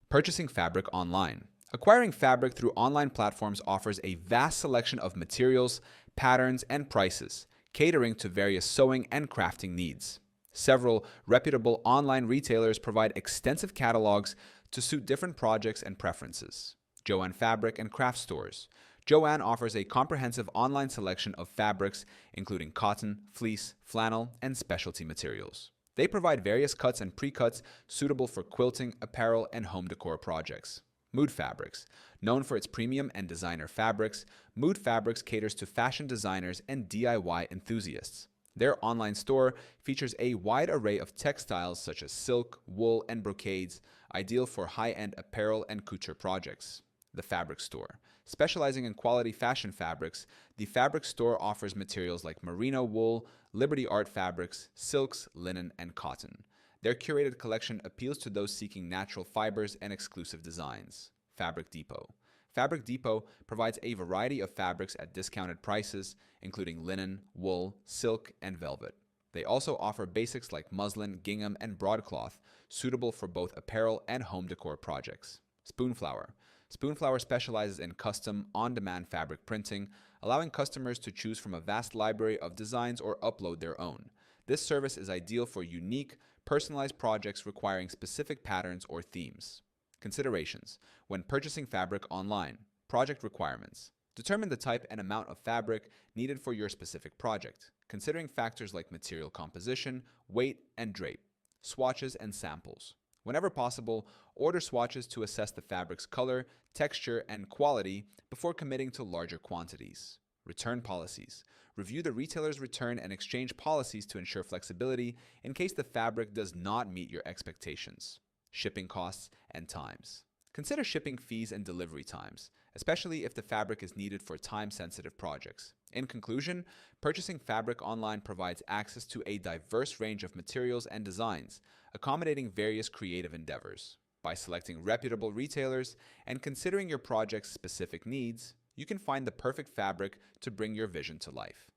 Purchasing fabric online. Acquiring fabric through online platforms offers a vast selection of materials, patterns, and prices, catering to various sewing and crafting needs. Several reputable online retailers provide extensive catalogs to suit different projects and preferences. Joann Fabric and Craft Stores. Joann offers a comprehensive online selection of fabrics, including cotton, fleece, flannel, and specialty materials. They provide various cuts and pre-cuts suitable for quilting, apparel, and home decor projects. Mood Fabrics. Known for its premium and designer fabrics, Mood Fabrics caters to fashion designers and DIY enthusiasts. Their online store features a wide array of textiles such as silk, wool, and brocades, ideal for high-end apparel and couture projects. The Fabric Store. Specializing in quality fashion fabrics, the Fabric Store offers materials like merino wool, Liberty Art fabrics, silks, linen, and cotton. Their curated collection appeals to those seeking natural fibers and exclusive designs. Fabric Depot. Fabric Depot provides a variety of fabrics at discounted prices, including linen, wool, silk, and velvet. They also offer basics like muslin, gingham, and broadcloth, suitable for both apparel and home decor projects. Spoonflower. Spoonflower specializes in custom, on-demand fabric printing, allowing customers to choose from a vast library of designs or upload their own. This service is ideal for unique, personalized projects requiring specific patterns or themes. Considerations when purchasing fabric online. Project requirements. Determine the type and amount of fabric needed for your specific project, considering factors like material composition, weight, and drape. Swatches and samples. Whenever possible, order swatches to assess the fabric's color, texture, and quality before committing to larger quantities. Return policies. Review the retailer's return and exchange policies to ensure flexibility in case the fabric does not meet your expectations. Shipping costs and times. Consider shipping fees and delivery times, especially if the fabric is needed for time-sensitive projects. In conclusion, purchasing fabric online provides access to a diverse range of materials and designs, accommodating various creative endeavors. By selecting reputable retailers and considering your project's specific needs, you can find the perfect fabric to bring your vision to life.